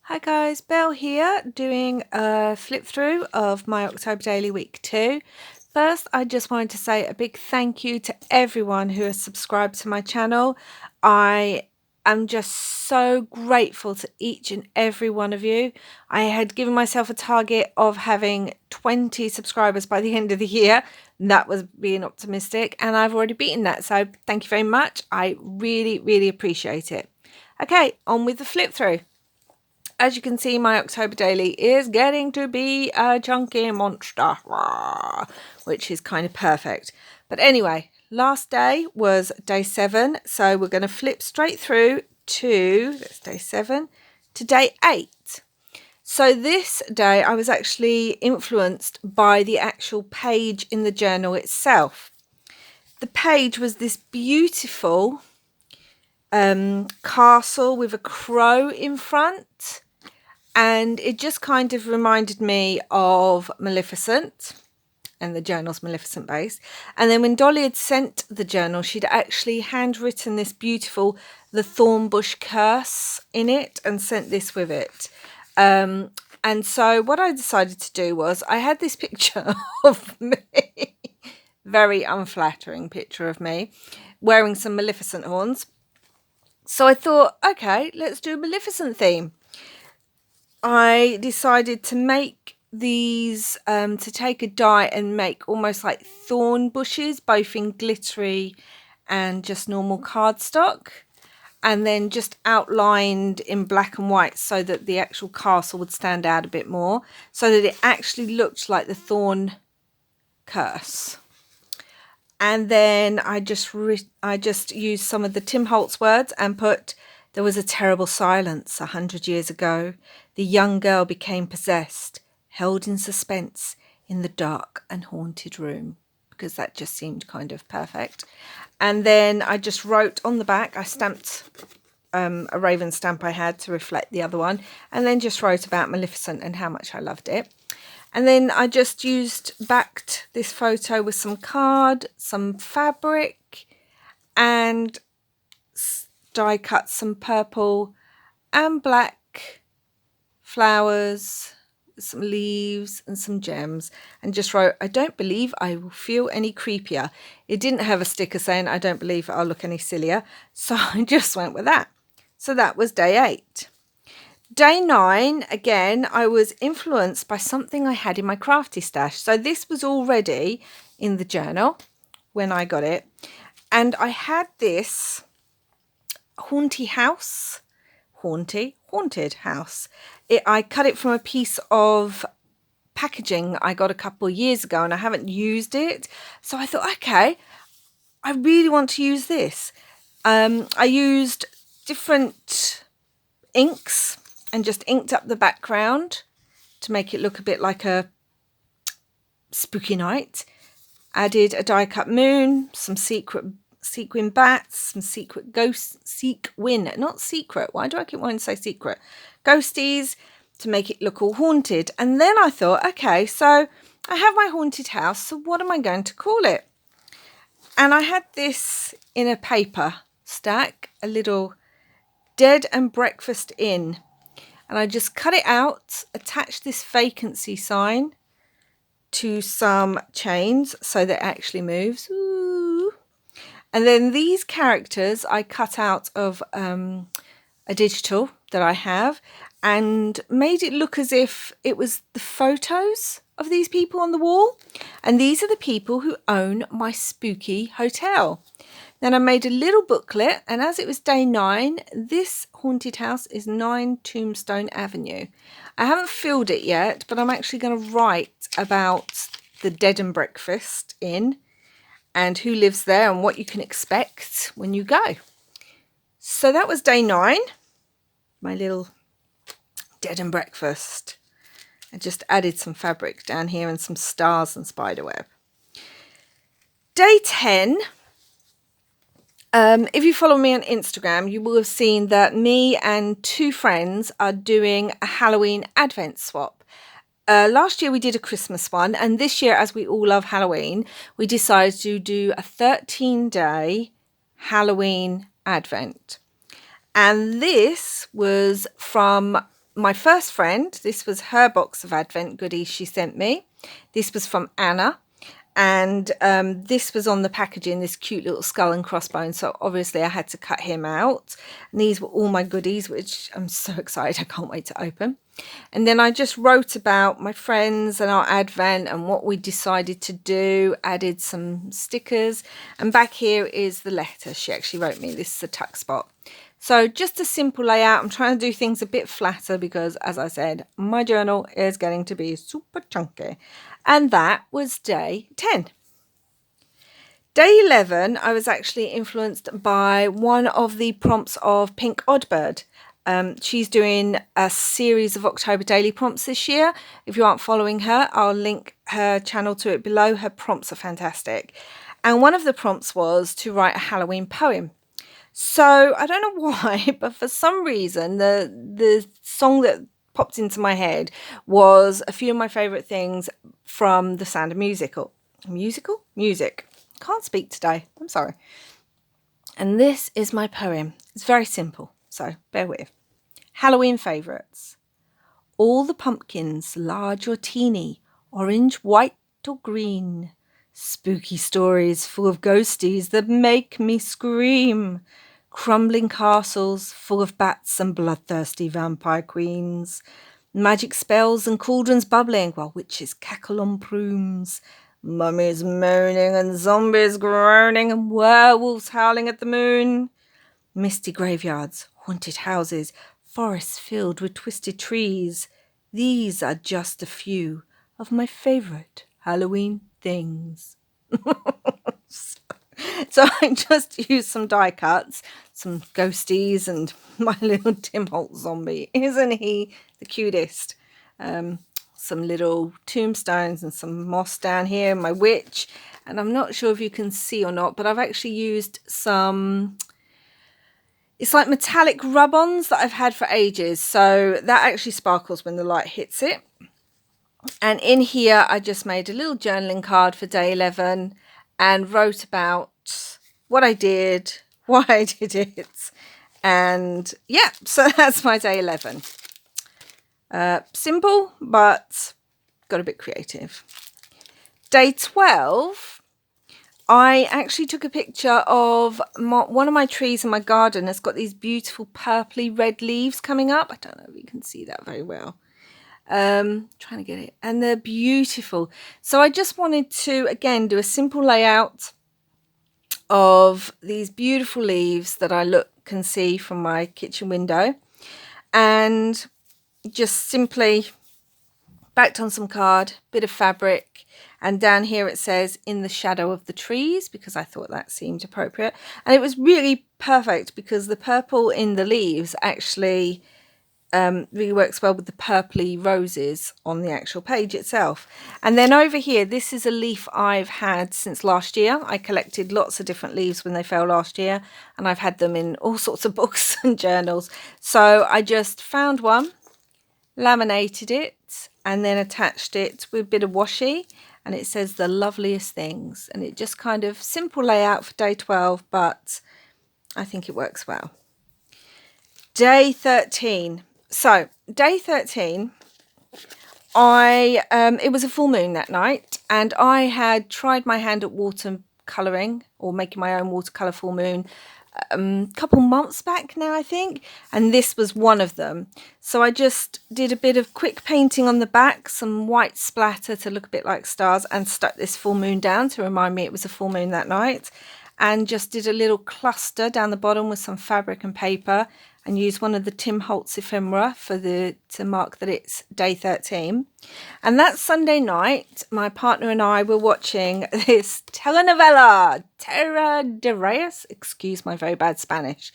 Hi guys, Belle here doing a flip through of my October Daily Week 2. First, I just wanted to say a big thank you to everyone who has subscribed to my channel. I am just so grateful to each and every one of you. I had given myself a target of having 20 subscribers by the end of the year. That was being optimistic, and I've already beaten that. So thank you very much. I really appreciate it. Okay, on with the flip through. As you can see, my October daily is getting to be a chunky monster, which is kind of perfect. But anyway, last day was day 7, so we're going to flip straight through to, that's day 7, to day 8. So this day I was actually influenced by the actual page in the journal itself. The page was this beautiful castle with a crow in front. And it just kind of reminded me of Maleficent and the journal's Maleficent base. And then when Dolly had sent the journal, she'd actually handwritten this beautiful The Thornbush Curse in it and sent this with it. And so what I decided to do was I had this picture of me, very unflattering picture of me, wearing some Maleficent horns. So I thought, okay, let's do a Maleficent theme. I decided to make these, to take a dye and make almost like thorn bushes, both in glittery and just normal cardstock, and then just outlined in black and white so that the actual castle would stand out a bit more, so that it actually looked like the Thorn Curse. And then I just used some of the Tim Holtz words and put, "There was a terrible silence 100 years ago. The young girl became possessed, held in suspense in the dark and haunted room," because that just seemed kind of perfect. And then I just wrote on the back, I stamped a raven stamp I had to reflect the other one, and then just wrote about Maleficent and how much I loved it. And then I just backed this photo with some card, some fabric, and die cut some purple and black flowers, some leaves and some gems, and just wrote, "I don't believe I will feel any creepier." It didn't have a sticker saying, "I don't believe I'll look any sillier." So I just went with that. So that was day 8. Day 9, again, I was influenced by something I had in my crafty stash. So this was already in the journal when I got it. And I had this haunted house. I cut it from a piece of packaging I got a couple of years ago, and I haven't used it. So I thought, okay, I really want to use this. I used different inks and just inked up the background to make it look a bit like a spooky night. Added a die cut moon, some sequin bats, some sequin ghosts, not secret. Why do I keep wanting to say secret? Ghosties, to make it look all haunted. And then I thought, okay, so I have my haunted house, so what am I going to call it? And I had this in a paper stack, a little Dead and Breakfast Inn. And I just cut it out, attached this vacancy sign to some chains so that it actually moves. Ooh. And then these characters I cut out of a digital that I have and made it look as if it was the photos of these people on the wall. And these are the people who own my spooky hotel. Then I made a little booklet, and as it was day 9, this haunted house is 9 Tombstone Avenue. I haven't filled it yet, but I'm actually going to write about the Dead and Breakfast Inn and who lives there and what you can expect when you go. So that was day 9, my little Dead and Breakfast. I just added some fabric down here and some stars and spiderweb. Day 10. If you follow me on Instagram, you will have seen that me and 2 friends are doing a Halloween Advent swap. Last year we did a Christmas one, and this year, as we all love Halloween, we decided to do a 13-day Halloween Advent. And this was from my first friend, this was her box of Advent goodies she sent me. This was from Anna. And this was on the packaging, this cute little skull and crossbones. So obviously I had to cut him out. And these were all my goodies, which I'm so excited. I can't wait to open. And then I just wrote about my friends and our Advent and what we decided to do, added some stickers. And back here is the letter she actually wrote me. This is a tuck spot. So just a simple layout. I'm trying to do things a bit flatter because, as I said, my journal is getting to be super chunky. And that was day 10. Day 11, I was actually influenced by one of the prompts of Pink Oddbird. She's doing a series of October daily prompts this year. If you aren't following her, I'll link her channel to it below. Her prompts are fantastic. And one of the prompts was to write a Halloween poem. So I don't know why, but for some reason, the song that popped into my head was a few of my favourite things from The Sound of Musical. Music. Can't speak today. I'm sorry. And this is my poem. It's very simple, so bear with. Halloween favourites. All the pumpkins, large or teeny, orange, white or green. Spooky stories full of ghosties that make me scream. Crumbling castles full of bats and bloodthirsty vampire queens. Magic spells and cauldrons bubbling while witches cackle on brooms. Mummies moaning and zombies groaning and werewolves howling at the moon. Misty graveyards, haunted houses, forests filled with twisted trees. These are just a few of my favourite Halloween things. So I just used some die cuts, some ghosties and my little Tim Holtz zombie. Isn't he the cutest? Some little tombstones and some moss down here, my witch. And I'm not sure if you can see or not, but I've actually used some, it's like metallic rub-ons that I've had for ages. So that actually sparkles when the light hits it. And in here, I just made a little journaling card for day 11 and wrote about what I did, why I did it. And yeah, so that's my day 11. Simple, but got a bit creative. Day 12, I actually took a picture of one of my trees in my garden. Has got these beautiful purpley red leaves coming up. I don't know if you can see that very well. Trying to get it, and they're beautiful. So I just wanted to again do a simple layout of these beautiful leaves that I can see from my kitchen window, and just simply backed on some card, bit of fabric, and down here it says in the shadow of the trees, because I thought that seemed appropriate. And it was really perfect because the purple in the leaves actually really works well with the purpley roses on the actual page itself. And then over here, this is a leaf I've had since last year. I collected lots of different leaves when they fell last year, and I've had them in all sorts of books and journals. So I just found one, laminated it, and then attached it with a bit of washi, and it says the loveliest things. And it just kind of simple layout for day 12, but I think it works well. Day 13. So day 13, it was a full moon that night, and I had tried my hand at watercolouring or making my own watercolour full moon a couple months back now, I think, and this was one of them. So I just did a bit of quick painting on the back, some white splatter to look a bit like stars, and stuck this full moon down to remind me it was a full moon that night, and just did a little cluster down the bottom with some fabric and paper, and used one of the Tim Holtz ephemera to mark that it's day 13. And that Sunday night, my partner and I were watching this telenovela, Terra de Reyes. Excuse my very bad Spanish.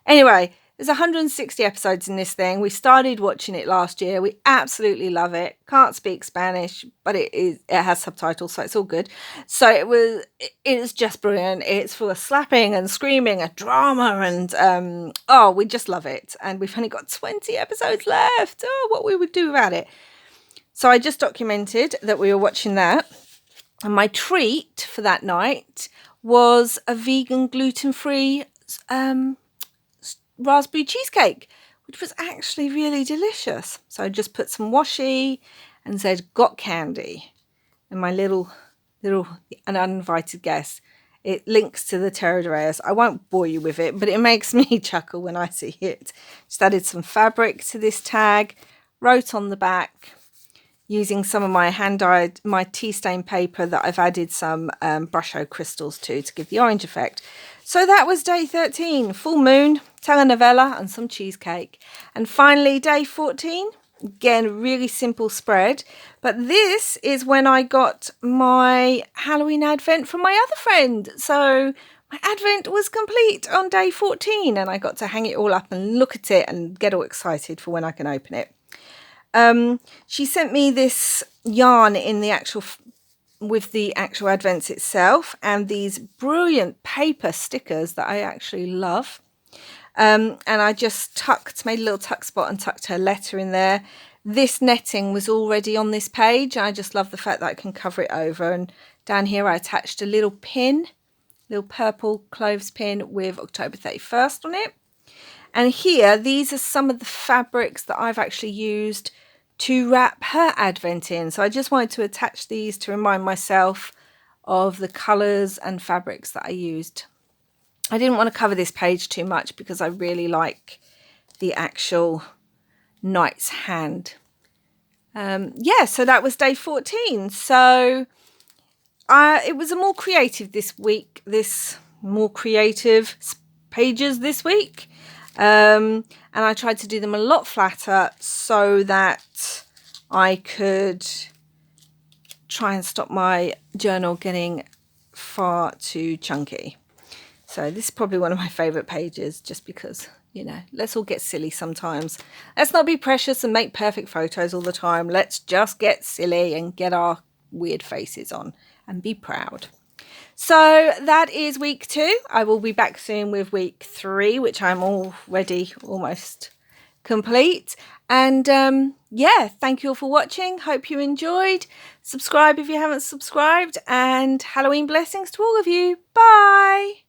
Anyway, there's 160 episodes in this thing. We started watching it last year. We absolutely love it. Can't speak Spanish, but it has subtitles, so it's all good. So it is just brilliant. It's full of slapping and screaming and drama, and we just love it. And we've only got 20 episodes left. Oh, what we would do about it. So I just documented that we were watching that. And my treat for that night was a vegan gluten-free raspberry cheesecake which was actually really delicious. So I just put some washi and said, got candy. And my little an uninvited guest, it links to the Terra Dreas. I won't bore you with it, but it makes me chuckle when I see it. Just added some fabric to this tag, wrote on the back, using some of my hand-dyed, my tea stain paper that I've added some Brusho crystals to give the orange effect. So that was day 13, full moon, telenovela and some cheesecake. And finally, day 14, again, really simple spread. But this is when I got my Halloween advent from my other friend. So my advent was complete on day 14 and I got to hang it all up and look at it and get all excited for when I can open it. She sent me this yarn in the actual with the actual advents itself, and these brilliant paper stickers that I actually love. And I just made a little tuck spot and tucked her letter in there. This netting was already on this page. I just love the fact that I can cover it over. And down here I attached a little pin, little purple cloves pin with October 31st on it. And here, these are some of the fabrics that I've actually used to wrap her advent in. So I just wanted to attach these to remind myself of the colours and fabrics that I used. I didn't want to cover this page too much because I really like the actual knight's hand. Yeah, so that was day 14. So it was a more creative this week, more creative pages this week. And I tried to do them a lot flatter so that I could try and stop my journal getting far too chunky. So this is probably one of my favourite pages just because, you know, let's all get silly sometimes. Let's not be precious and make perfect photos all the time. Let's just get silly and get our weird faces on and be proud. So that is week 2. I will be back soon with week 3, which I'm already almost complete. And yeah, thank you all for watching. Hope you enjoyed. Subscribe if you haven't subscribed, and Halloween blessings to all of you. Bye.